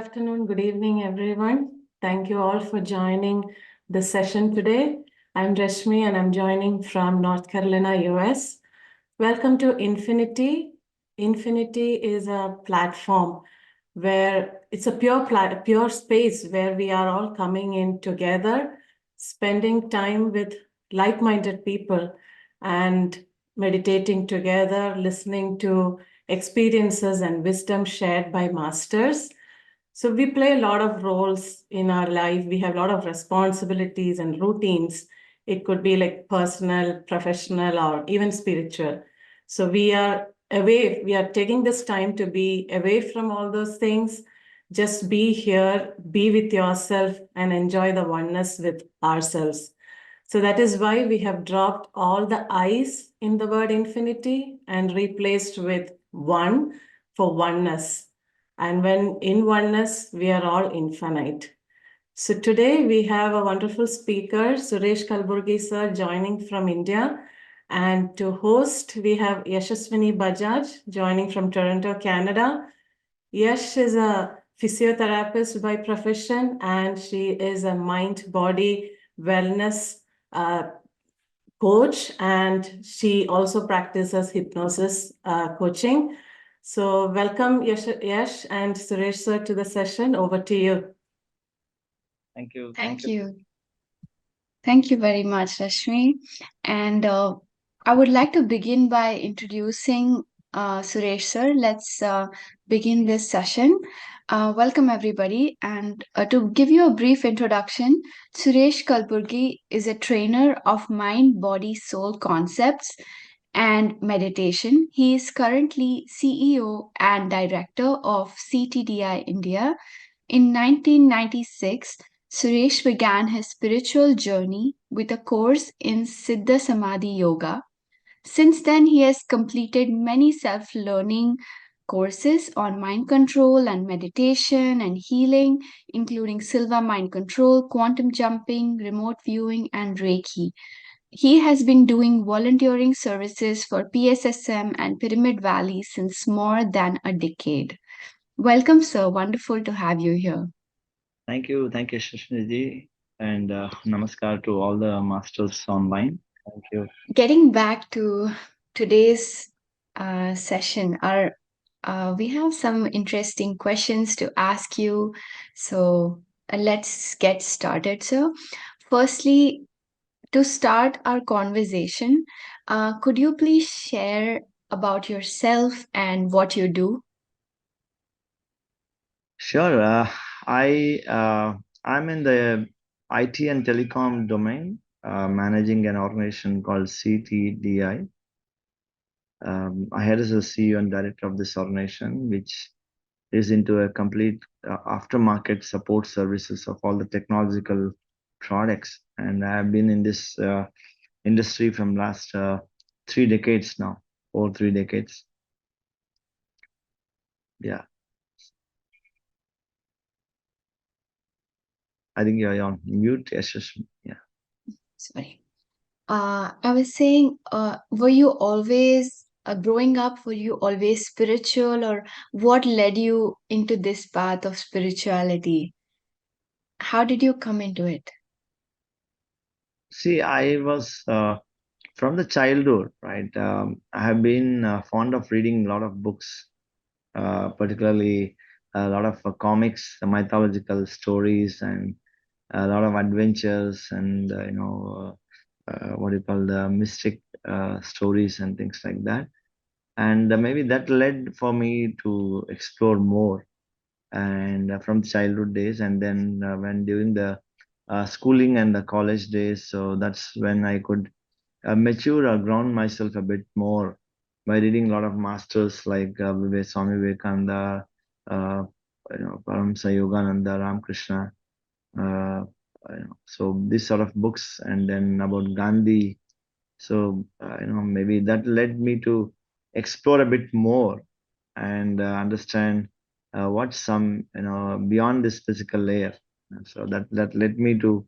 afternoon, good evening, everyone. Thank you all for joining the session today. I'm Rashmi and I'm joining from North Carolina, US. Welcome to Infinity. Infinity is a platform where it's a pure space where we are all coming in together, spending time with like-minded people and meditating together, listening to experiences and wisdom shared by masters. So we play a lot of roles in our life. We have a lot of responsibilities and routines. It could be like personal, professional, or even spiritual. So we are taking this time to be away from all those things. Just be here, be with yourself, and enjoy the oneness with ourselves. So that is why we have dropped all the I's in the word infinity and replaced with one for oneness. And when in oneness, we are all infinite. So today we have a wonderful speaker, Suresh Kalburgi sir, joining from India. And to host, we have Yashaswini Bajaj joining from Toronto, Canada. Yash is a physiotherapist by profession, and she is a mind-body wellness coach, and she also practices hypnosis coaching. So welcome Yash and Suresh sir to the session. Over to you. Thank you. Thank you. Thank you very much, Rashmi. And I would like to begin by introducing Suresh sir. Let's begin this session. Welcome, everybody. And to give you a brief introduction, Suresh Kalburgi is a trainer of mind, body, soul concepts and meditation. He is currently CEO and director of CTDI India. In 1996, Suresh began his spiritual journey with a course in Siddha Samadhi Yoga. Since then, he has completed many self learning courses on mind control and meditation and healing, including Silva mind control, quantum jumping, remote viewing, and Reiki. He has been doing volunteering services for PSSM and Pyramid Valley since more than a decade. Welcome, sir. Wonderful to have you here. Thank you, Shashmiji, and namaskar to all the masters online. Thank you. Getting back to today's session, we have some interesting questions to ask you. So let's get started. So, firstly, to start our conversation, could you please share about yourself and what you do? Sure. I'm in the IT and telecom domain, managing an organization called CTDI. I head as a CEO and director of this organization, which is into a complete aftermarket support services of all the technological products. And I have been in this industry from last 3 decades now, or 3 decades. Yeah, I think you're on mute. Yes, yeah. Sorry. I was saying, were you always, growing up, were you always spiritual, or what led you into this path of spirituality? How did you come into it? See, I was from the childhood, right? I have been fond of reading a lot of books, particularly a lot of comics, mythological stories, and a lot of adventures, and what do you call the mystic stories and things like that. And maybe that led for me to explore more, and from childhood days, and then when during the schooling and the college days, so that's when I could mature or ground myself a bit more by reading a lot of masters like Swami Vivekananda, Paramsa Yogananda, Ramakrishna, uh, so this sort of books, and then about Gandhi. So maybe that led me to explore a bit more and understand what's some beyond this physical layer. And so that led me to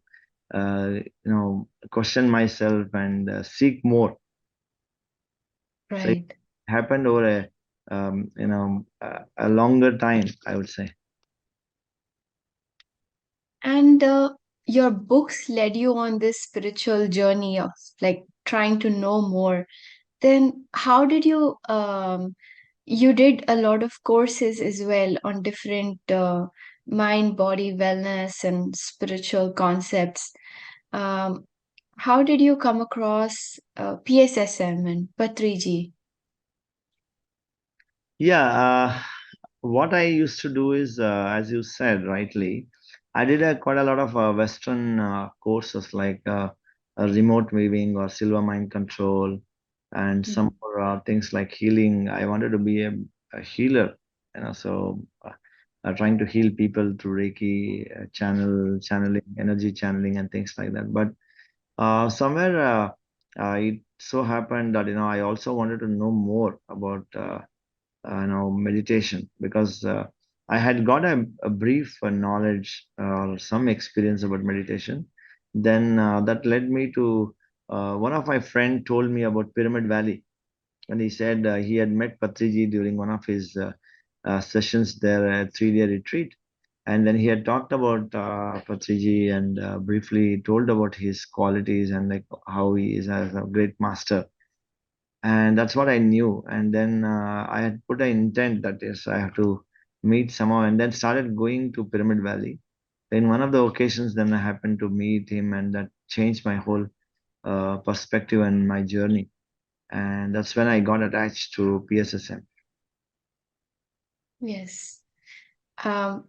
question myself and seek more. So it Right. happened over a longer time, I would say. And your books led you on this spiritual journey of like trying to know more. Then how did you did a lot of courses as well on different mind, body, wellness, and spiritual concepts. Um, how did you come across PSSM and Patriji? Yeah, what I used to do is, as you said rightly, I did quite a lot of Western courses like remote weaving or silver mind control, and some Mhm. more things like healing. I wanted to be a healer, so trying to heal people through Reiki, channeling, energy channeling, and things like that. But somewhere it so happened that I also wanted to know more about meditation, because I had got a brief knowledge or some experience about meditation. Then that led me to one of my friend told me about Pyramid Valley, and he said he had met Patriji during one of his sessions there, a 3-day retreat. And then he had talked about Patriji and briefly told about his qualities and like how he is as a great master. And that's what I knew. And then I had put an intent that yes, I have to meet somehow, and then started going to Pyramid Valley. In one of the occasions, then I happened to meet him, and that changed my whole perspective and my journey. And that's when I got attached to PSSM. Yes. Um,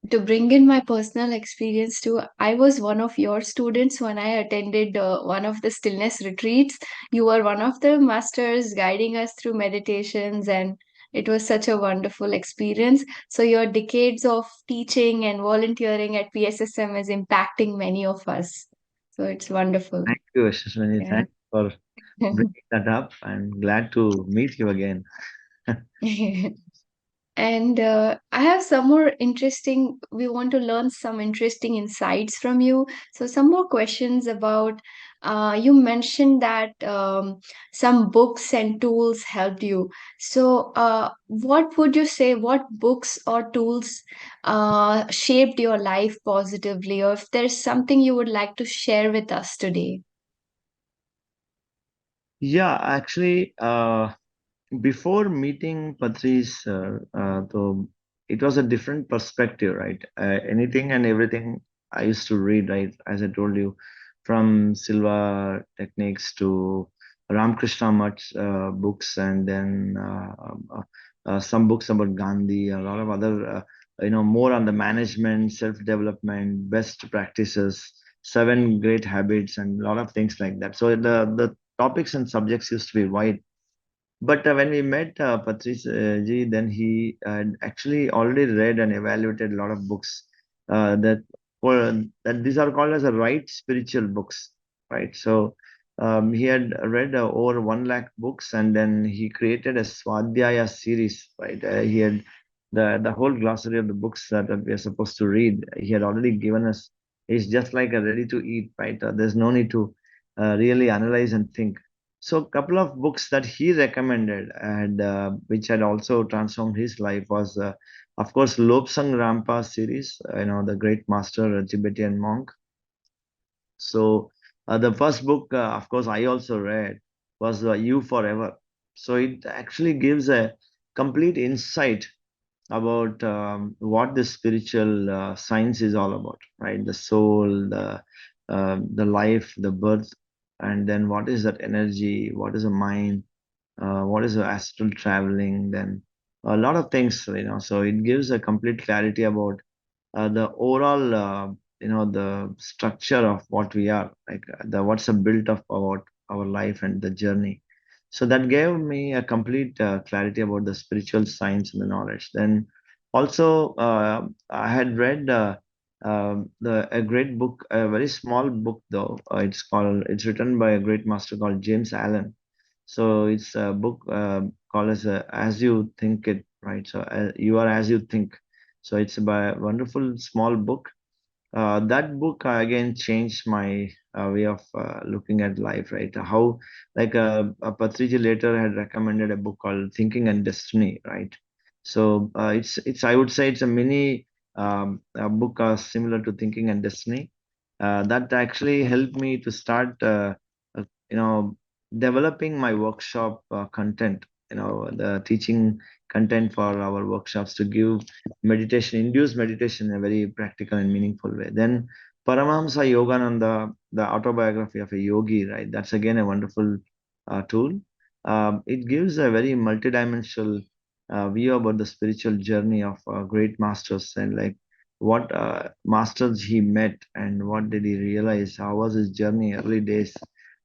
to bring in my personal experience too, I was one of your students when I attended one of the stillness retreats. You were one of the masters guiding us through meditations, and it was such a wonderful experience. So, your decades of teaching and volunteering at PSSM is impacting many of us. So, it's wonderful. Thank you, Ashwini. Yeah. Thanks for bringing that up. I'm glad to meet you again. And I have some more interesting, we want to learn some interesting insights from you. So, some more questions about you mentioned that some books and tools helped you. So, what would you say, what books or tools shaped your life positively, or if there's something you would like to share with us today? Yeah, actually, before meeting Patrice, though, it was a different perspective, right? Anything and everything I used to read, right? As I told you, from Silva techniques to Ramakrishna Mutt's books, and then some books about Gandhi, a lot of other, more on the management, self-development, best practices, 7 great habits, and a lot of things like that. So the topics and subjects used to be wide, but when we met Patrice ji, then he had actually already read and evaluated a lot of books that that these are called as a right spiritual books, right? So he had read over 1 lakh books, and then he created a Swadhyaya series, right? He had the whole glossary of the books that we are supposed to read. He had already given us. It's just like a ready to eat, right? There's no need to really analyze and think. So a couple of books that he recommended and which had also transformed his life was, of course, Lobsang Rampa series, the great master, Tibetan monk. So the first book, of course, I also read was You Forever. So it actually gives a complete insight about what the spiritual science is all about, right? The soul, the life, the birth, and then what is that energy? What is the mind? What is the astral traveling? Then a lot of things, So it gives a complete clarity about the overall, the structure of what we are, like the what's the built of our life and the journey. So that gave me a complete clarity about the spiritual science and the knowledge. Then also, I had read a great book, a very small book though. It's written by a great master called James Allen. So it's a book called as you think it, right? So you are as you think. So it's by a wonderful small book. That book again changed my way of looking at life, right? How, like, Patriji later had recommended a book called Thinking and Destiny, right? So it's I would say it's a mini. a book similar to Thinking and Destiny. That actually helped me to start, uh, you know, developing my workshop content. The teaching content for our workshops to give meditation, induce meditation in a very practical and meaningful way. Then Paramahamsa Yogananda, the autobiography of a yogi, right? That's again a wonderful tool. It gives a very multidimensional view about the spiritual journey of great masters, and like what masters he met and what did he realize, how was his journey early days,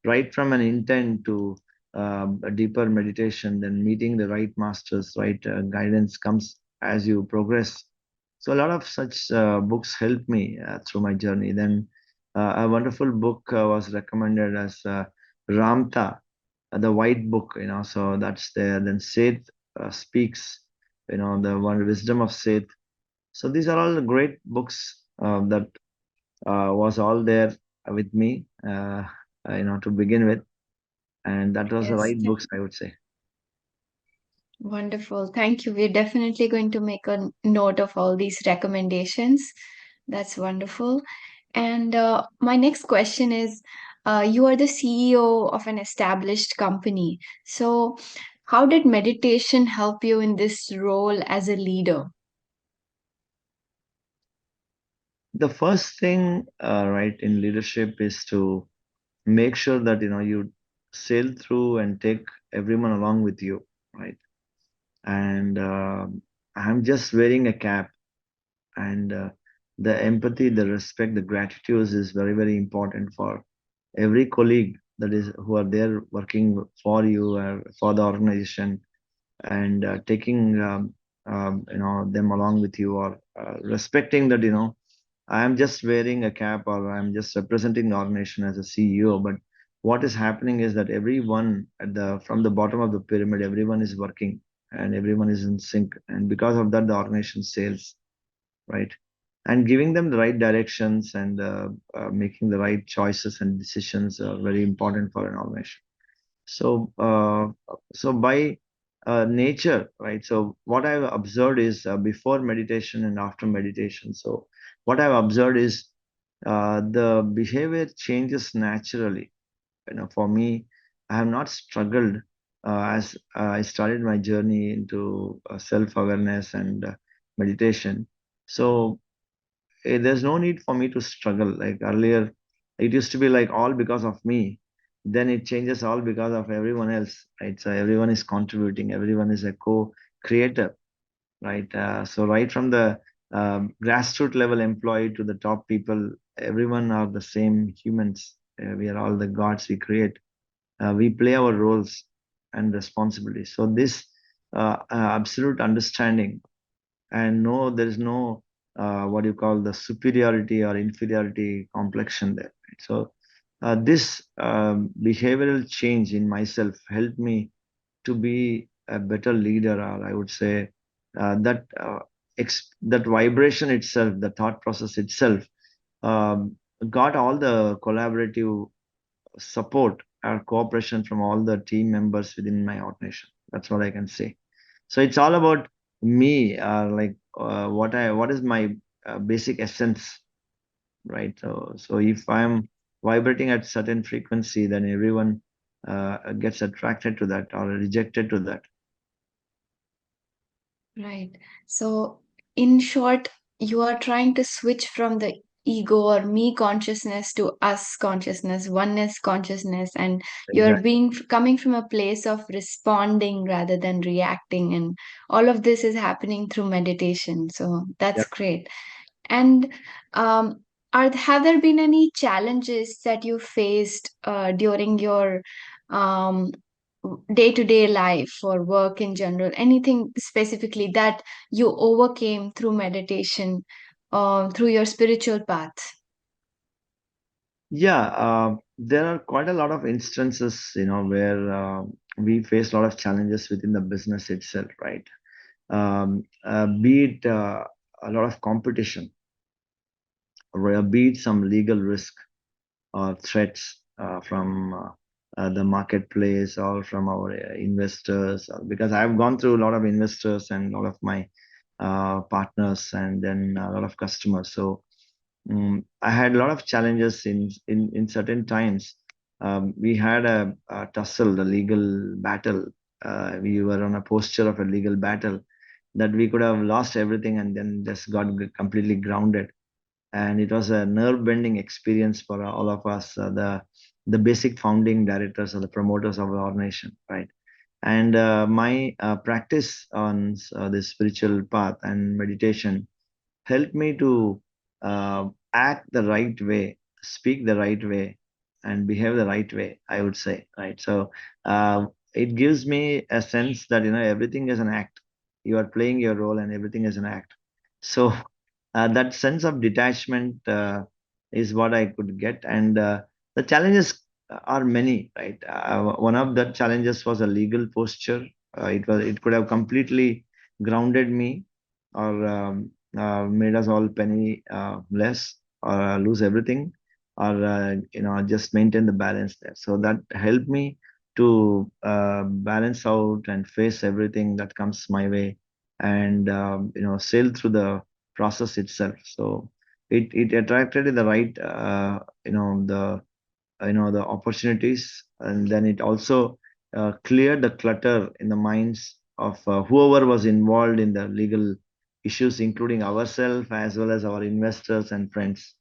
right from an intent to a deeper meditation, then meeting the right masters, right guidance comes as you progress. So a lot of such books helped me through my journey. Then a wonderful book was recommended as Ramta, the White Book, so that's there. Then Seth Speaks, the one wisdom of Seth. So these are all the great books that was all there with me, to begin with, and that was the Yes, right books, I would say. wonderful. Thank you. We're definitely going to make a note of all these recommendations. That's wonderful. And my next question is, you are the CEO of an established company. So, how did meditation help you in this role as a leader? The first thing, right, in leadership is to make sure that you sail through and take everyone along with you, right? And I'm just wearing a cap, and the empathy, the respect, the gratitude is very, very important for every colleague that is who are there working for you or for the organization, and taking them along with you, or respecting that I am just wearing a cap, or I'm just representing the organization as a CEO. But what is happening is that everyone from the bottom of the pyramid, everyone is working and everyone is in sync. And because of that, the organization sails, right? And giving them the right directions, and making the right choices and decisions are very important for an organization. So, by nature, right? So, what I've observed is before meditation and after meditation. So, what I've observed is the behavior changes naturally. For me, I have not struggled as I started my journey into self-awareness and meditation. So, there's no need for me to struggle. Like earlier, it used to be like all because of me. Then it changes all because of everyone else, right? So everyone is contributing, everyone is a co-creator, right? So right from the grassroots level employee to the top people, everyone are the same humans. We are all the gods we create. We play our roles and responsibilities. So this absolute understanding, and no, there is no what you call the superiority or inferiority complexion there, right? So this behavioral change in myself helped me to be a better leader, or I would say that vibration itself, the thought process itself, um, got all the collaborative support or cooperation from all the team members within my organization. That's what I can say. So it's all about me, what is my basic essence, right? So if I'm vibrating at certain frequency, then everyone gets attracted to that or rejected to that. Right. So, in short, you are trying to switch from the ego or me consciousness to us consciousness, oneness consciousness, and you're Exactly. being coming from a place of responding rather than reacting. And all of this is happening through meditation. So, Yeah. that's great. And have there been any challenges that you faced during your um, day-to-day life or work in general? Anything specifically that you overcame through meditation, through your spiritual path? Yeah, there are quite a lot of instances, where we face a lot of challenges within the business itself, right? Be it a lot of competition, or be it some legal risk or threats from the marketplace or from our investors. Because I've gone through a lot of investors and a lot of my partners and then a lot of customers. So I had a lot of challenges in certain times. We had a tussle, a legal battle. We were on a posture of a legal battle that we could have lost everything and then just got completely grounded. And it was a nerve-bending experience for all of us, the basic founding directors or the promoters of our nation, right? And my practice on this spiritual path and meditation helped me to act the right way, speak the right way, and behave the right way, I would say, right? So it gives me a sense that, everything is an act. You are playing your role and everything is an act. So that sense of detachment is what I could get. And the challenges are many, right? One of the challenges was a legal posture. It could have completely grounded me or made us all penny less or lose everything or just maintain the balance there. So that helped me to balance out and face everything that comes my way and sail through the process itself. So it attracted the right the opportunities, and then it also cleared the clutter in the minds of whoever was involved in the legal issues, including ourselves as well as our investors and friends.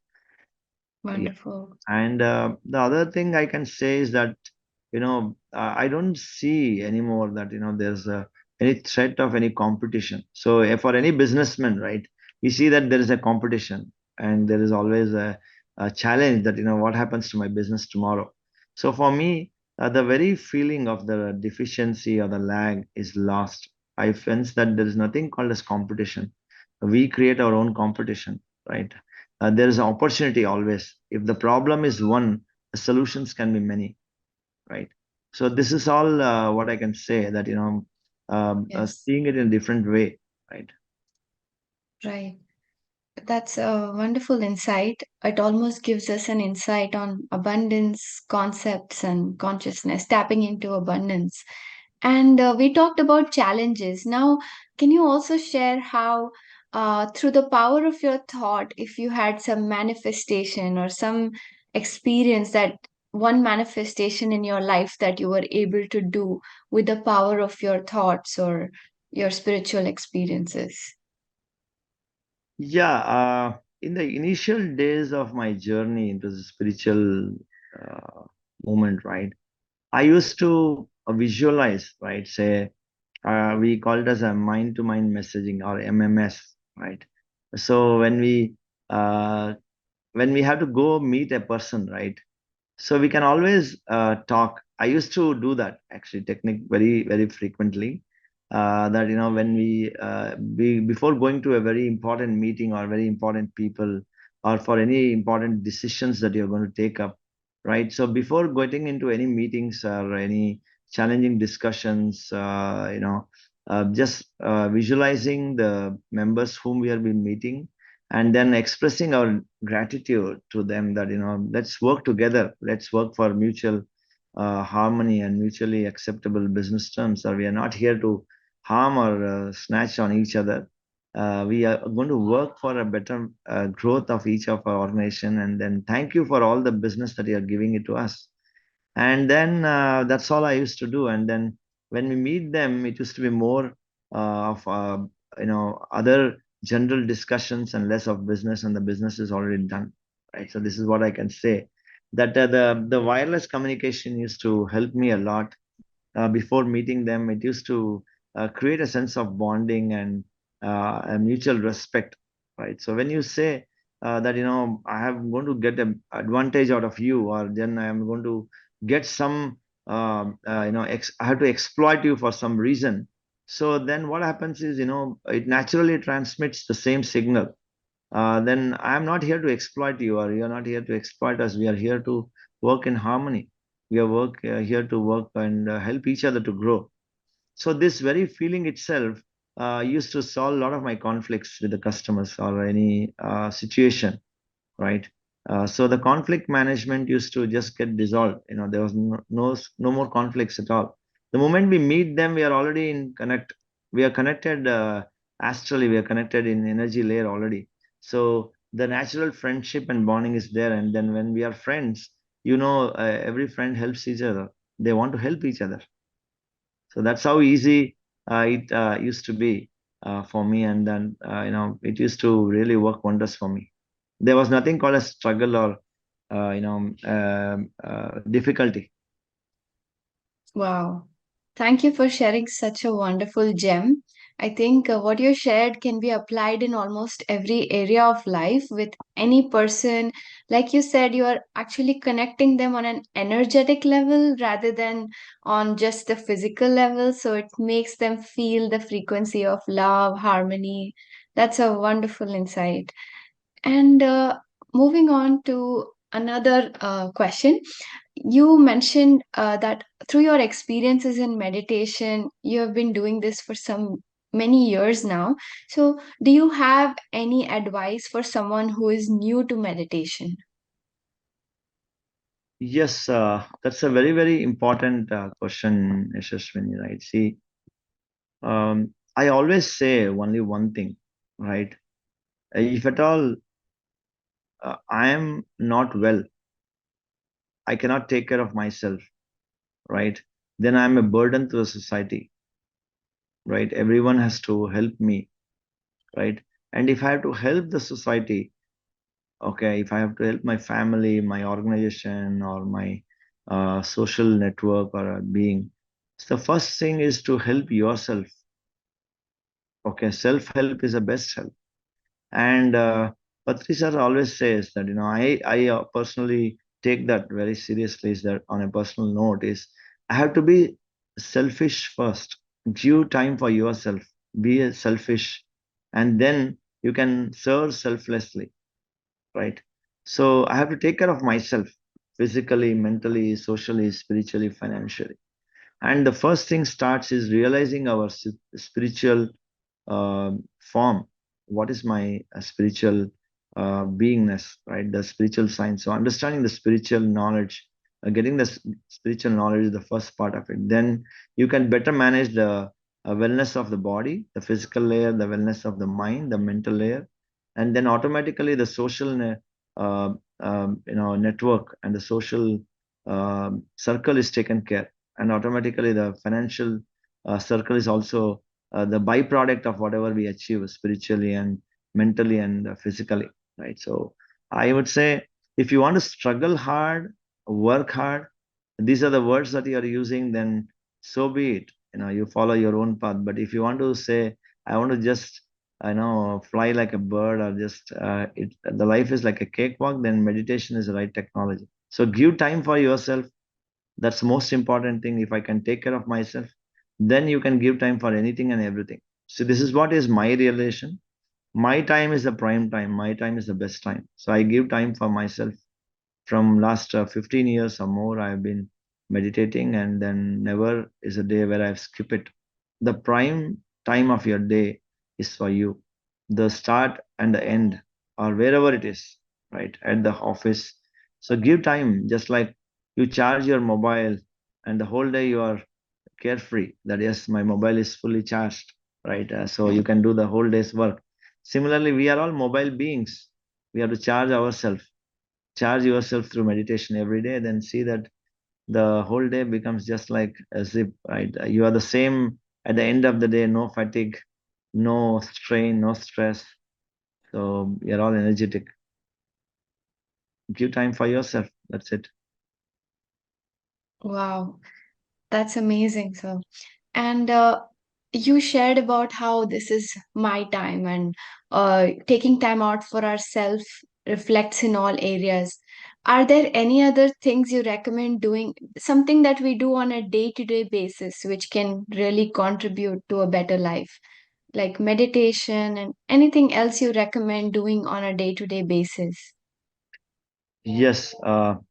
Wonderful. And the other thing I can say is that, I don't see anymore that, there's any threat of any competition. So for any businessman, right, you see that there is a competition and there is always a challenge that, what happens to my business tomorrow. So for me, the very feeling of the deficiency or the lag is lost. I sense that there is nothing called as competition. We create our own competition, right? There is an opportunity always. If the problem is one, the solutions can be many, right? So this is all what I can say, that Yes, seeing it in a different way, right? right. That's a wonderful insight. It almost gives us an insight on abundance concepts and consciousness, tapping into abundance. And we talked about challenges. Now, can you also share how, through the power of your thought, if you had some manifestation or some experience, that one manifestation in your life that you were able to do with the power of your thoughts or your spiritual experiences? Yeah, in the initial days of my journey into the spiritual uh, movement, right, I used to visualize, right? Say, we call it as a mind-to-mind messaging or MMS, right? So when we have to go meet a person, right? So we can always talk. I used to do that actually, technique very, very frequently. That when we before going to a very important meeting or very important people or for any important decisions that you're going to take up, right? So before getting into any meetings or any challenging discussions, just visualizing the members whom we have been meeting and then expressing our gratitude to them that let's work together, let's work for mutual harmony and mutually acceptable business terms, or we are not here to harm or snatch on each other. We are going to work for a better growth of each of our organization, and then thank you for all the business that you are giving it to us. And then that's all I used to do. And then when we meet them, it used to be more of other general discussions and less of business, and the business is already done, right? So this is what I can say, that the wireless communication used to help me a lot. Before meeting them, it used to create a sense of bonding and a mutual respect, right? So when you say that I am going to get an advantage out of you, or then I am going to get some I have to exploit you for some reason. So then what happens is, it naturally transmits the same signal. Then I am not here to exploit you, or you're not here to exploit us. We are here to work in harmony. We are here to work and help each other to grow. So this very feeling itself used to solve a lot of my conflicts with the customers or any situation, right? So the conflict management used to just get dissolved. There was no more conflicts at all. The moment we meet them, we are already in connect. We are connected astrally we are connected in energy layer already. So the natural friendship and bonding is there. And then when we are friends, every friend helps each other. They want to help each other. So that's how easy it used to be for me. And then, it used to really work wonders for me. There was nothing called a struggle or, difficulty. Wow. Thank you for sharing such a wonderful gem. I think what you shared can be applied in almost every area of life with any person. Like you said, you are actually connecting them on an energetic level rather than on just the physical level. So it makes them feel the frequency of love, harmony. That's a wonderful insight. And moving on to another question, you mentioned that through your experiences in meditation, you have been doing this for some many years now. So, do you have any advice for someone who is new to meditation? Yes, that's a very, very important question, Yashaswini, right? See, I always say only one thing, right? If at all I am not well, I cannot take care of myself, right? Then I'm a burden to the society, right? Everyone has to help me, right? And if I have to help the society, okay, if I have to help my family, my organization, or my social network or a being, so the first thing is to help yourself. Okay, self help is the best help. And Patri sir always says that, I personally take that very seriously. Is that on a personal note is I have to be selfish first. Give time for yourself. Be selfish, and then you can serve selflessly, right? So I have to take care of myself physically, mentally, socially, spiritually, financially. And the first thing starts is realizing our spiritual form. What is my spiritual beingness, right? The spiritual science. So understanding the spiritual knowledge, getting the spiritual knowledge is the first part of it. Then you can better manage the wellness of the body, the physical layer, the wellness of the mind, the mental layer, and then automatically the social, network and the social circle is taken care, and automatically the financial circle is also the byproduct of whatever we achieve spiritually and mentally and physically, right? So I would say if you want to struggle hard, work hard, these are the words that you are using, then so be it. You follow your own path. But if you want to say, I want to just, fly like a bird, or just the life is like a cakewalk, then meditation is the right technology. So give time for yourself. That's the most important thing. If I can take care of myself, then you can give time for anything and everything. So this is what is my relation. My time is the prime time. My time is the best time. So I give time for myself. From last 15 years or more, I've been meditating, and then never is a day where I've skipped it. The prime time of your day is for you. The start and the end, or wherever it is, right? At the office. So give time, just like you charge your mobile and the whole day you are carefree that yes, my mobile is fully charged, right? So you can do the whole day's work. Similarly, we are all mobile beings. We have to charge ourselves. Charge yourself through meditation every day, then see that the whole day becomes just like a zip, right? You are the same at the end of the day, no fatigue, no strain, no stress. So you're all energetic. Give time for yourself. That's it. Wow, that's amazing, sir. And you shared about how this is my time and taking time out for ourselves reflects in all areas. Are there any other things you recommend doing, something that we do on a day-to-day basis, which can really contribute to a better life, like meditation and anything else you recommend doing on a day-to-day basis? Yes,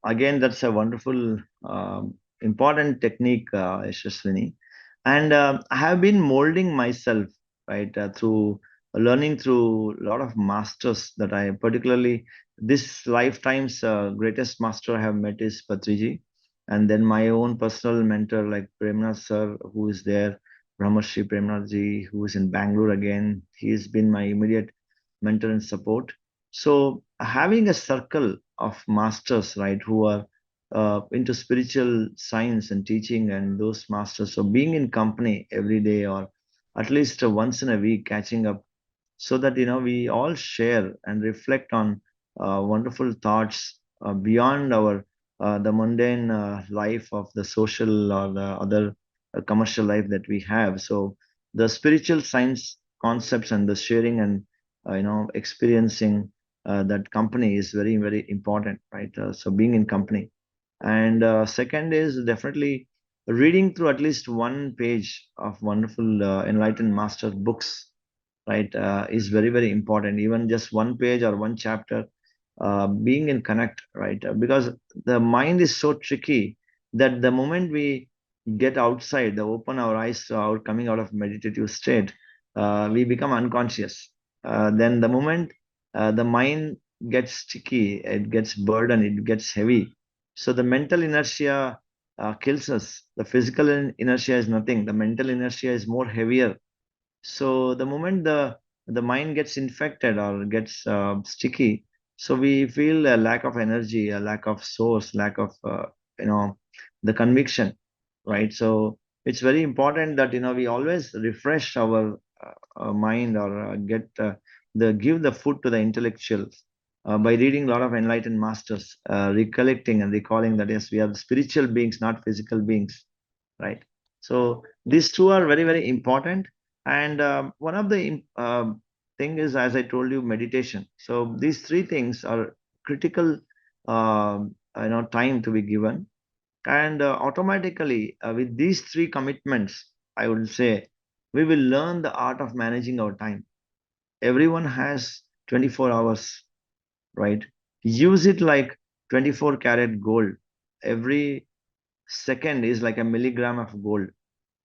again, that's a wonderful, important technique, Yashaswini. And I have been molding myself, right, through learning through a lot of masters that I particularly, this lifetime's greatest master I have met is Patriji. And then my own personal mentor, like Premnath sir, who is there. Brahmarshi Pitamaha, who is in Bangalore again. He's been my immediate mentor and support. So having a circle of masters, right, who are into spiritual science and teaching, and those masters, so being in company every day or at least once in a week, catching up, so that we all share and reflect on wonderful thoughts beyond our the mundane life of the social or the other commercial life that we have. So the spiritual science concepts and the sharing and experiencing that company is very, very important, right? So being in company. And second is definitely reading through at least one page of wonderful enlightened master books, right, is very, very important. Even just one page or one chapter, being in connect, right? Because the mind is so tricky that the moment we get outside, the open our eyes out, coming out of meditative state, we become unconscious. Then the moment the mind gets sticky, it gets burdened, it gets heavy. So the mental inertia kills us. The physical inertia is nothing. The mental inertia is more heavier. So the moment the mind gets infected or gets sticky, so we feel a lack of energy, a lack of source, lack of you know the conviction, right? So it's very important that we always refresh our mind, or get the give the food to the intellectuals by reading a lot of enlightened masters, recollecting and recalling that yes, we are spiritual beings, not physical beings, right? So these two are very, very important. And one of the thing is, as I told you, meditation. So these three things are critical, time to be given. And automatically, with these three commitments, I would say we will learn the art of managing our time. Everyone has 24 hours, right? Use it like 24 karat gold. Every second is like a milligram of gold.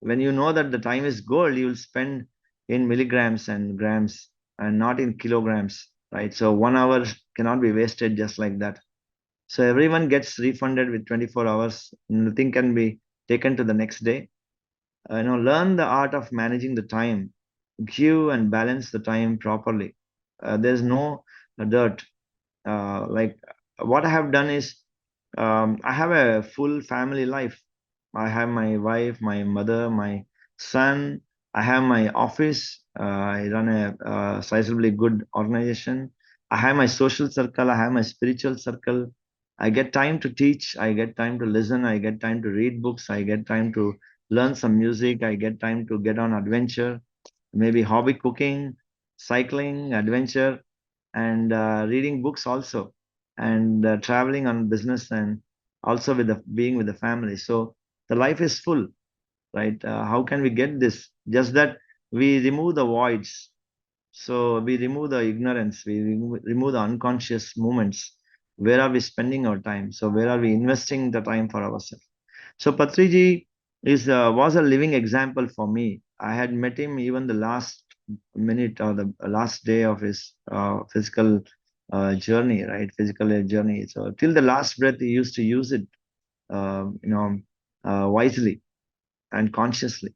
When you know that the time is gold, you will spend in milligrams and grams and not in kilograms, right? So 1 hour cannot be wasted just like that. So everyone gets refunded with 24 hours. Nothing can be taken to the next day. Learn the art of managing the time. Give and balance the time properly. There's no dirt. Like what I have done is, I have a full family life. I have my wife, my mother, my son. I have my office. I run a sizably good organization. I have my social circle. I have my spiritual circle. I get time to teach. I get time to listen. I get time to read books. I get time to learn some music. I get time to get on adventure, maybe hobby cooking, cycling, adventure, and reading books also, and traveling on business, and also with the being with the family. So the life is full, right? How can we get this? Just that we remove the voids. So we remove the ignorance, we remove the unconscious moments. Where are we spending our time? So where are we investing the time for ourselves? So Patriji is was a living example for me. I had met him even the last minute or the last day of his physical journey, right? Physical journey. So till the last breath, he used to use it, wisely and consciously.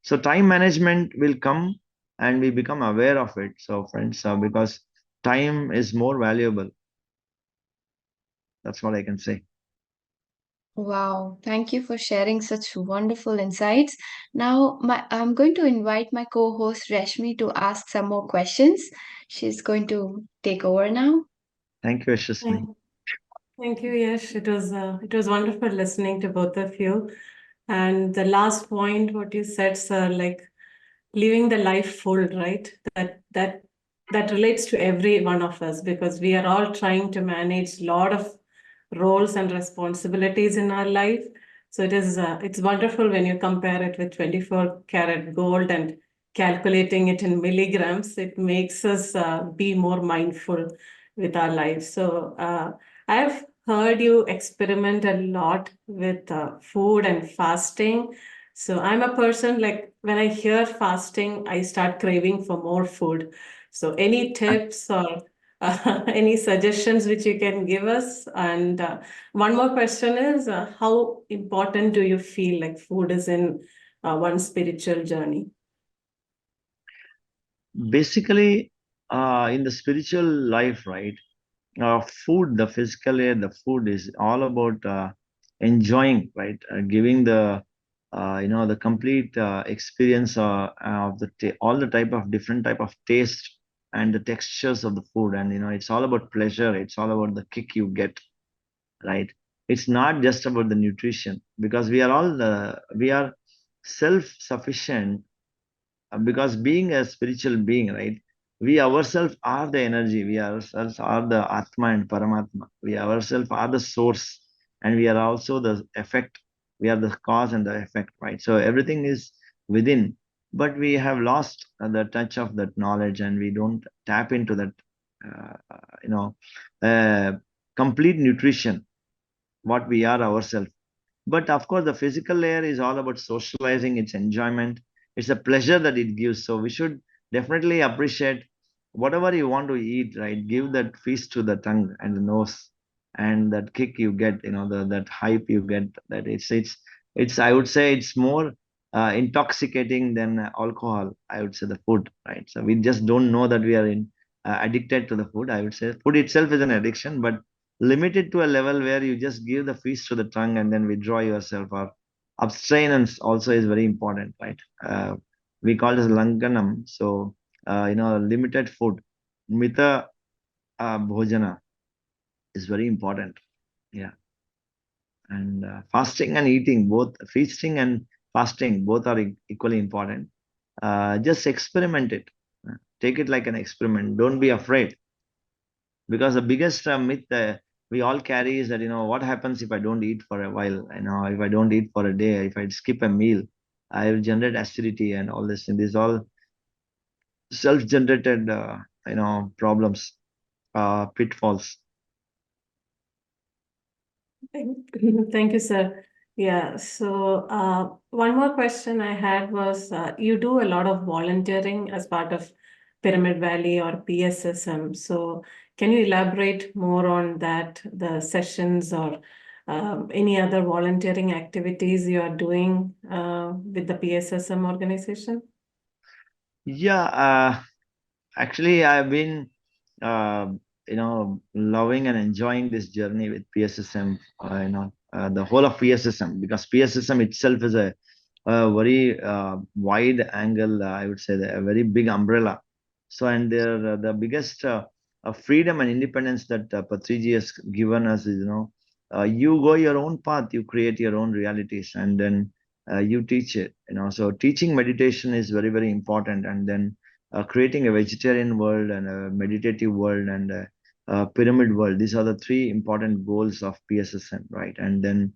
So time management will come and we become aware of it. So friends, because time is more valuable. That's what I can say. Wow, thank you for sharing such wonderful insights. Now, I'm going to invite my co-host Rashmi to ask some more questions. She's going to take over now. Thank you, Yashaswini. Thank, thank you, Yash. It was wonderful listening to both of you. And the last point, what you said, sir, like living the life full, right? That relates to every one of us, because we are all trying to manage a lot of roles and responsibilities in our life. So it's wonderful when you compare it with 24 karat gold and calculating it in milligrams. It makes us be more mindful with our lives. So I've heard you experiment a lot with food and fasting. So I'm a person, like when I hear fasting, I start craving for more food. So any tips or any suggestions which you can give us? And one more question is, how important do you feel like food is in one's spiritual journey? Basically, in the spiritual life, right? Food, the physical layer, the food is all about enjoying, right? Giving the the complete experience of all the type of different type of taste and the textures of the food, and it's all about pleasure. It's all about the kick you get, right? It's not just about the nutrition, because we are self-sufficient, because being a spiritual being, right? We ourselves are the energy, we ourselves are the Atma and Paramatma. We ourselves are the source, and we are also the effect. We are the cause and the effect, right? So everything is within, but we have lost the touch of that knowledge, and we don't tap into that, uh, uh, you know, uh, complete nutrition, what we are ourselves. But of course, the physical layer is all about socializing, it's enjoyment, it's a pleasure that it gives. So we should definitely appreciate whatever you want to eat, right? Give that feast to the tongue and the nose, and that kick you get, that hype you get. That it's. I would say it's more intoxicating than alcohol. I would say the food, right? So we just don't know that we are addicted to the food. I would say food itself is an addiction, but limit it to a level where you just give the feast to the tongue and then withdraw yourself. Or abstinence also is very important, right? We call it as langanam. So limited food, mita bhojana is very important. Yeah. And fasting and eating, both feasting and fasting, both are equally important. Just experiment it. Take it like an experiment. Don't be afraid, because the biggest myth we all carry is that, what happens if I don't eat for a while. If I don't eat for a day, if I skip a meal, I will generate acidity and all this, and these all self-generated problems, pitfalls. Thank you, sir. Yeah, so one more question I had was, you do a lot of volunteering as part of Pyramid Valley or PSSM. So can you elaborate more on that, the sessions or any other volunteering activities you are doing with the PSSM organization? Yeah, actually, I've been uh, loving and enjoying this journey with PSSM, the whole of PSSM, because PSSM itself is a very wide angle, I would say, a very big umbrella. So, and the biggest freedom and independence that Patriji has given us is, you go your own path, you create your own realities, and then you teach it. So teaching meditation is very, very important, and then creating a vegetarian world and a meditative world and a pyramid world. These are the three important goals of PSSM, right? And then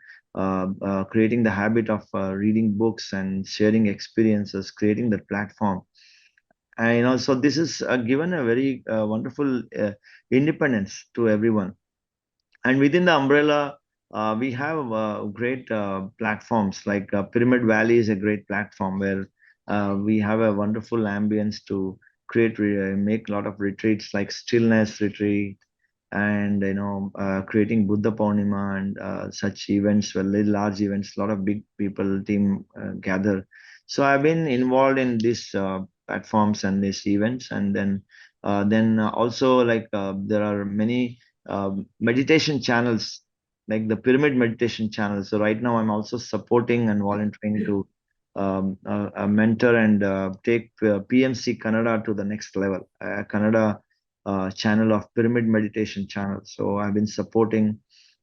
creating the habit of reading books and sharing experiences, creating that platform. And so this is given a very wonderful independence to everyone. And within the umbrella, we have great platforms, like Pyramid Valley is a great platform where we have a wonderful ambience to make a lot of retreats, like stillness retreat, and creating Buddha Purnima and such events, well, little large events, a lot of big people team gather. So I've been involved in these platforms and these events, and then also, like, there are many meditation channels, like the Pyramid Meditation channel. So right now I'm also supporting and volunteering to mentor and take PMC Canada to the next level, Canada channel of Pyramid Meditation channel. So I've been supporting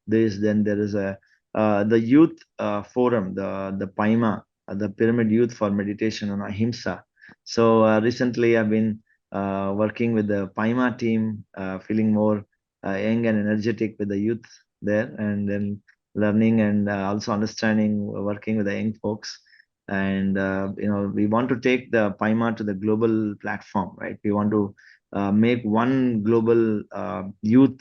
this. Then there is the youth forum, the PAIMA, the Pyramid Youth for Meditation on Ahimsa. So recently I've been working with the PAIMA team, feeling more young and energetic with the youth there, and then learning and also understanding, working with the young folks. And we want to take the PAIMA to the global platform, right? We want to make one global youth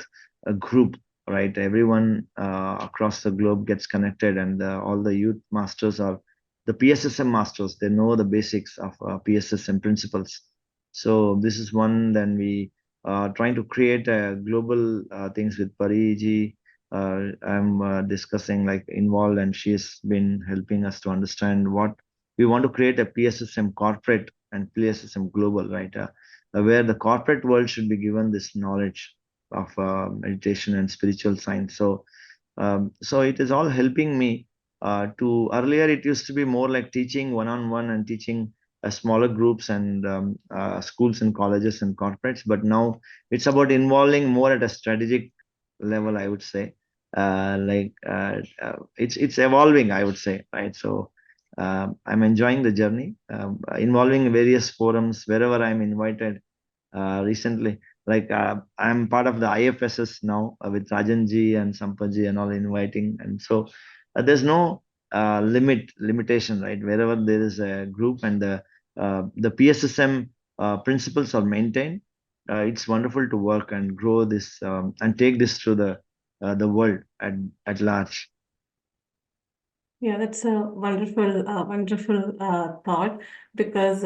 group, right? Everyone across the globe gets connected, and all the youth masters are the PSSM masters. They know the basics of PSSM principles. So this is one. Then we trying to create global things with Pariji. I'm discussing, like, involved, and she's been helping us to understand what we want to create a PSSM corporate and PSSM global, right? Where the corporate world should be given this knowledge of meditation and spiritual science. So it is all helping me to earlier it used to be more like teaching one-on-one and teaching smaller groups and schools and colleges and corporates, but now it's about involving more at a strategic level, I would say. It's evolving, I would say, right? So I'm enjoying the journey, involving various forums wherever I'm invited. Recently, like I'm part of the IFSS now with Rajanji and Sampaji and all inviting, and so there's no limitation, right? Wherever there is a group and the PSSM principles are maintained, it's wonderful to work and grow this and take this to the world at large. Yeah, that's a wonderful thought, because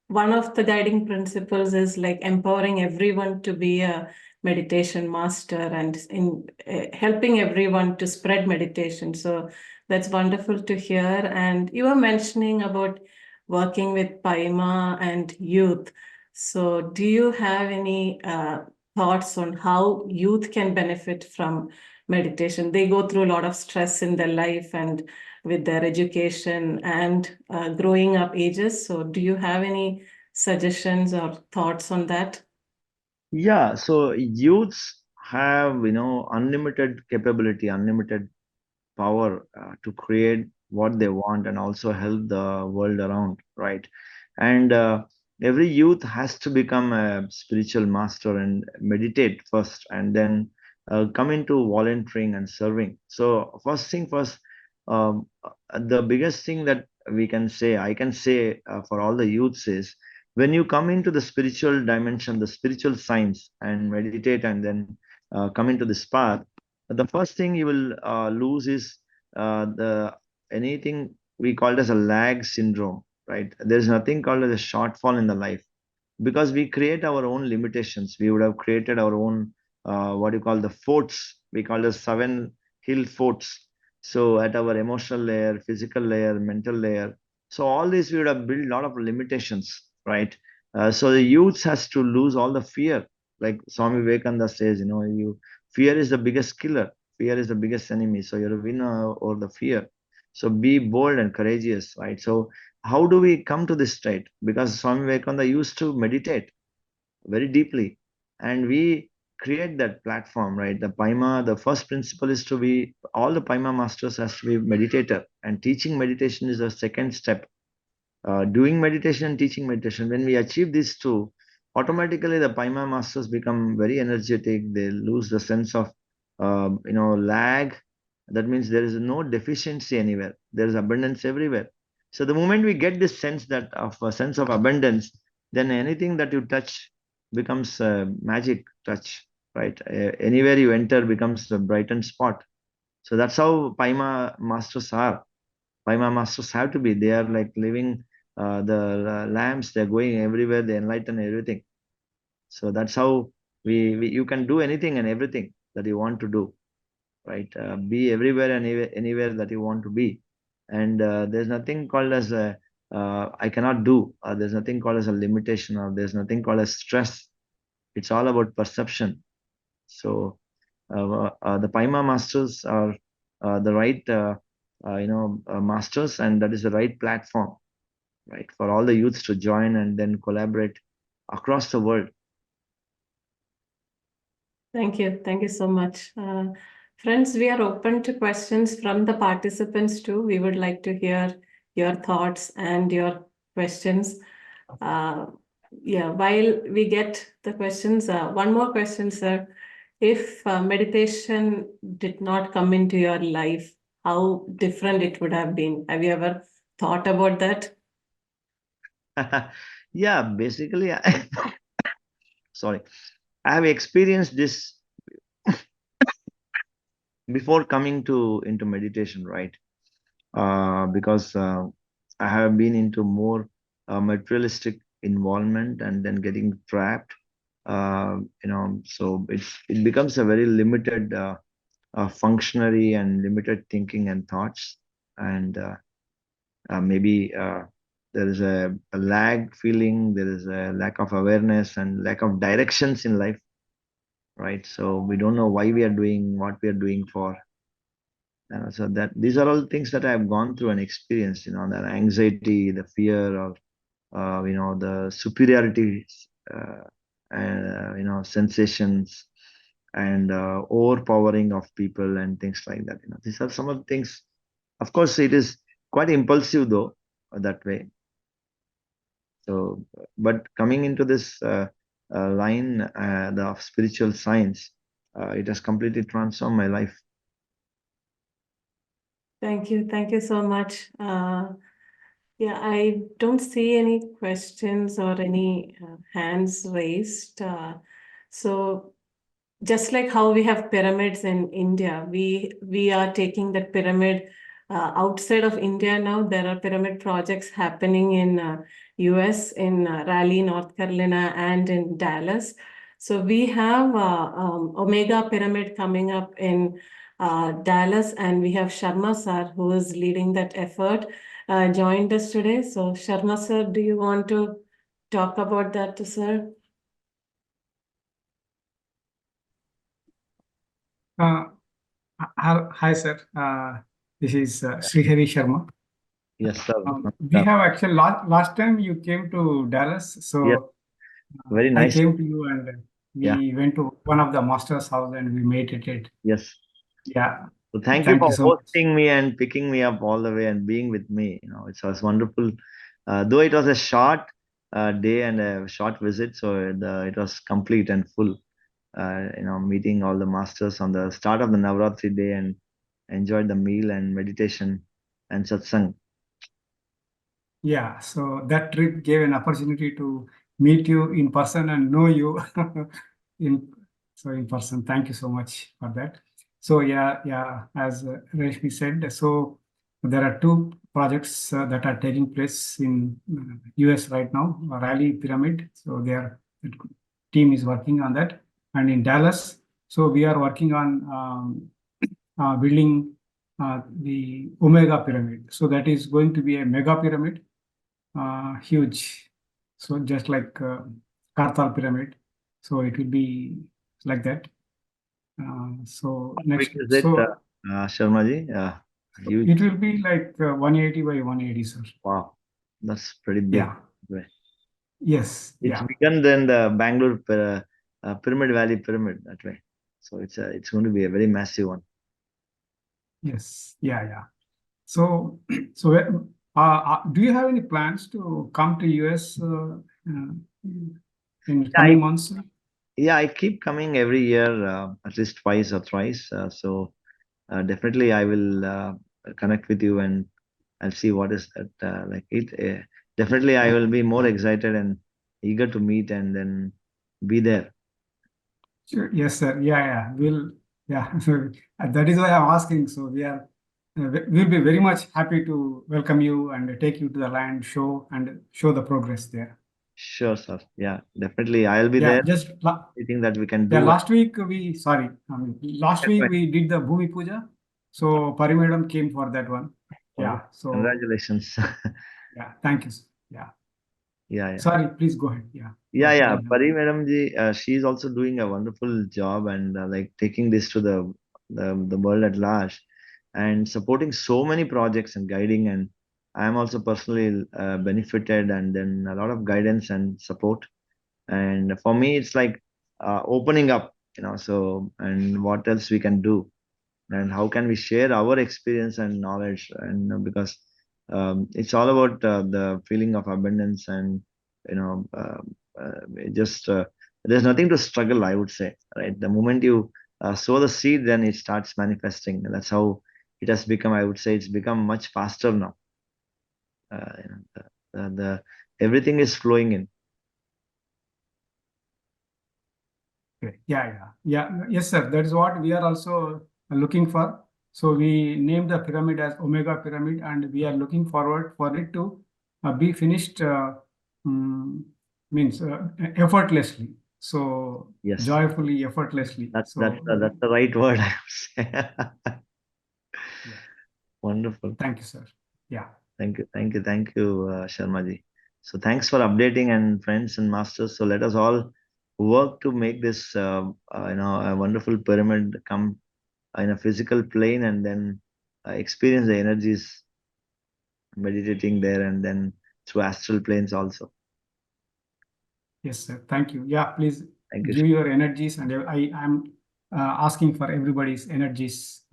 one of the guiding principles is like empowering everyone to be a meditation master and in helping everyone to spread meditation. So that's wonderful to hear. And you were mentioning about working with Paima and youth. So do you have any thoughts on how youth can benefit from meditation? They go through a lot of stress in their life and with their education and growing up ages. So do you have any suggestions or thoughts on that? Yeah, so youths have, unlimited capability, unlimited power to create what they want and also help the world around, right? And every youth has to become a spiritual master and meditate first, and then come into volunteering and serving. So first thing first, the biggest thing that I can say for all the youths is, when you come into the spiritual dimension, the spiritual science, and meditate, and then come into this path, the first thing you will lose is the anything we call as a lag syndrome, right? There's nothing called as a shortfall in the life, because we create our own limitations. We would have created our own what you call the forts. We call the 7 hill forts. So at our emotional layer, physical layer, mental layer. So all this we would have built a lot of limitations, right? So the youth has to lose all the fear. Like Swami Vivekananda says, you fear is the biggest killer. Fear is the biggest enemy. So you're a winner over the fear. So be bold and courageous, right? So how do we come to this state? Because Swami Vivekananda used to meditate very deeply, and we create that platform, right? The Paima, the first principle is to be, all the Paima masters has to be meditator, and teaching meditation is the second step. Doing meditation and teaching meditation, when we achieve these two, automatically the Paima masters become very energetic. They lose the sense of lag. That means there is no deficiency anywhere, there is abundance everywhere. So the moment we get this sense, that of a sense of abundance, then anything that you touch becomes a magic touch, right? Anywhere you enter becomes a brightened spot. So that's how Paima masters are. Paima masters have to be. They are like living the lamps. They're going everywhere. They enlighten everything. So that's how we you can do anything and everything that you want to do, right? Be everywhere and anywhere that you want to be. And there's nothing called as a I cannot do. There's nothing called as a limitation, or there's nothing called as stress. It's all about perception. So the Paima masters are the right masters, and that is the right platform, right, for all the youths to join and then collaborate across the world. Thank you. Thank you so much. Friends, we are open to questions from the participants too. We would like to hear your thoughts and your questions. Yeah, while we get the questions, one more question, sir. If meditation did not come into your life, how different it would have been? Have you ever thought about that? Yeah, basically, sorry, I have experienced this before coming to into meditation, right? Because I have been into more materialistic involvement and then getting trapped. So it becomes a very limited functionary and limited thinking and thoughts, and maybe there is a lag feeling, there is a lack of awareness and lack of directions in life, right? So we don't know why we are doing what we are doing for. So that these are all things that I have gone through and experienced, that anxiety, the fear of, the superiority, uh, and, sensations and overpowering of people and things like that. These are some of the things. Of course, it is quite impulsive though, that way. So, but coming into this line, of spiritual science, it has completely transformed my life. Thank you. Thank you so much. Yeah, I don't see any questions or any hands raised. So just like how we have pyramids in India, we are taking that pyramid outside of India now. There are pyramid projects happening in US, in Raleigh, North Carolina, and in Dallas. So we have Omega Pyramid coming up in Dallas, and we have Sharma sir who is leading that effort, joined us today. So Sharma sir, do you want to talk about that, sir? Hi, sir. This is Srihari Sharma. Yes, sir. We have actually last time you came to Dallas, so Yes. Very I nice. came to you and we went to one of the master's house and we meditated. Yes. Yeah. So thank you Thank for you so much. hosting me and picking me up all the way and being with me. It was wonderful. Though it was a short day and a short visit, so it was complete and full. Meeting all the masters on the start of the Navratri day and enjoyed the meal and meditation and satsang. Yeah, so that trip gave an opportunity to meet you in person and know you in person. Thank you so much for that. So yeah, as Reshmi said, so there are two projects that are taking place in US right now, Raleigh Pyramid. So their team is working on that, and in Dallas, so we are working on building the Omega Pyramid. So that is going to be a mega pyramid. Huge. So just like Kartal pyramid. So it will be like that. So next, Is it, so Sharmaji? Huge. it will be like 180 by 180, sir. Wow, that's pretty big. Yeah. Way. Yes. It's Yeah. bigger than the Bangalore Pyramid Valley Pyramid that way. So it's going to be a very massive one. Yes. Yeah. So do you have any plans to come to US in coming months? Yeah, I keep coming every year, at least twice or thrice. So definitely I will connect with you and I'll see what is that like it. Definitely I will be more excited and eager to meet and then be there. Sure. Yes, sir. Yeah. That is why I'm asking. So we'll be very much happy to welcome you and take you to the land, show the progress there. Sure, sir. Yeah, definitely I'll be Yeah, there. I think that we can do. Yeah, last week we did the Bhumi Puja. So Pari Madam came for that one. Yeah. So congratulations. yeah, thank you. Sir. Yeah. Yeah. Sorry, please go ahead. Yeah. Yeah. Pari Madam ji, she's also doing a wonderful job and like taking this to the world at large and supporting so many projects and guiding. And I'm also personally benefited and then a lot of guidance and support. And for me, it's like opening up, so and what else we can do and how can we share our experience and knowledge because it's all about the feeling of abundance and you know uh, just there's nothing to struggle, I would say, right? The moment you sow the seed, then it starts manifesting. That's how it has become. I would say it's become much faster now. The everything is flowing in. Yeah. Yes, sir. That is what we are also looking for. So we named the pyramid as Omega Pyramid, and we are looking forward for it to be finished. Means effortlessly. So Yes, joyfully, effortlessly. that's the right word, I would say. Yeah. Wonderful. Thank you, sir. Yeah. Thank you, Sharmaji. So thanks for updating and friends and masters. So let us all work to make this, a wonderful pyramid come in a physical plane, and then experience the energies meditating there, and then through astral planes also. Yes, sir. Thank you. Yeah, please Thank you. give your energies, and I am asking for everybody's energies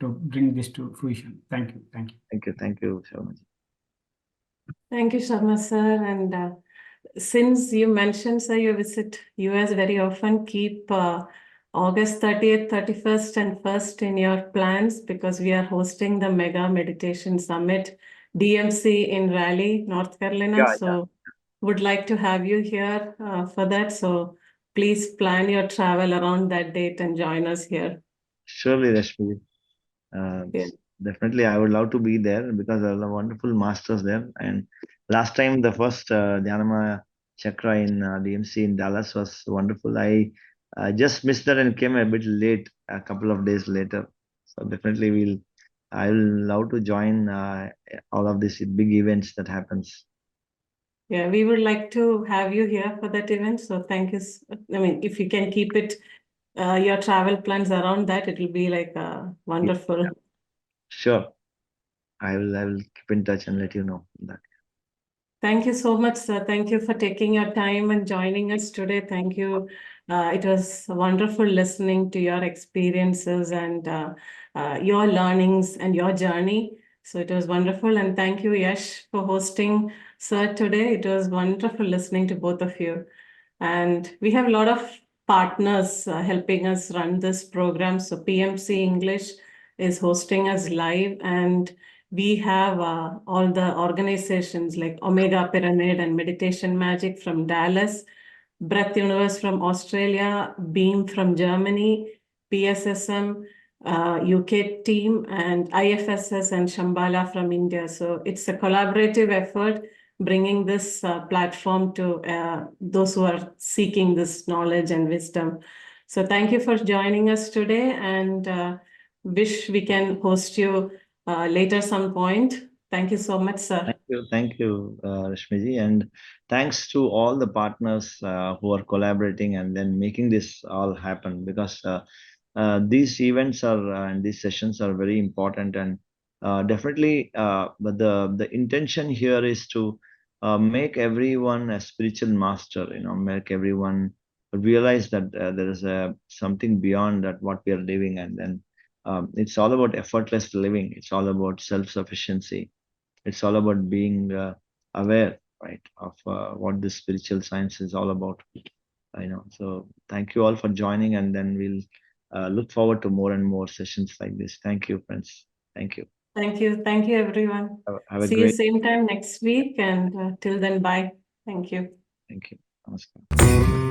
to bring this to fruition. Thank you. Thank you. Thank you, Sharmaji. Thank you, Sharma sir. And since you mentioned, sir, you visit US very often, keep August 30th, 31st, and 1st in your plans, because we are hosting the Mega Meditation Summit, DMC in Raleigh, North Carolina. Yeah, so would like to have you here for that. So please plan your travel around that date and join us here. surely, Rashmi. Yeah. Definitely, I would love to be there because there are wonderful masters there. And last time, the first Dhyanama Chakra in DMC in Dallas was wonderful. I just missed that and came a bit late, a couple of days later. So definitely, I will love to join all of these big events that happens. Yeah, we would like to have you here for that event. So thank you. I mean, if you can keep it, your travel plans around that, it will be like wonderful. Yeah. Sure, I will keep in touch and let you know that. Thank you so much, sir. Thank you for taking your time and joining us today. Thank you. It was wonderful listening to your experiences and your learnings and your journey. So it was wonderful. And thank you, Yash, for hosting, sir, today. It was wonderful listening to both of you. And we have a lot of partners helping us run this program. So PMC English is hosting us live, and we have all the organizations like Omega Pyramid and Meditation Magic from Dallas, Breath Universe from Australia, Beam from Germany, PSSM, UK team, and IFSS and Shambhala from India. So it's a collaborative effort bringing this platform to those who are seeking this knowledge and wisdom. So thank you for joining us today, and wish we can host you later some point. Thank you so much, sir. Thank you, Rashmiji, and thanks to all the partners who are collaborating and then making this all happen, because these events are and these sessions are very important, and definitely, but the intention here is to make everyone a spiritual master. Make everyone realize that there is something beyond that what we are living, and then it's all about effortless living. It's all about self-sufficiency. It's all about being aware, right, of what the spiritual science is all about. So thank you all for joining, and then we'll look forward to more and more sessions like this. Thank you, friends. Thank you. Thank you. Thank you, everyone. Have a See great. you same time next week, and till then, bye. Thank you. Thank you. Namaskar.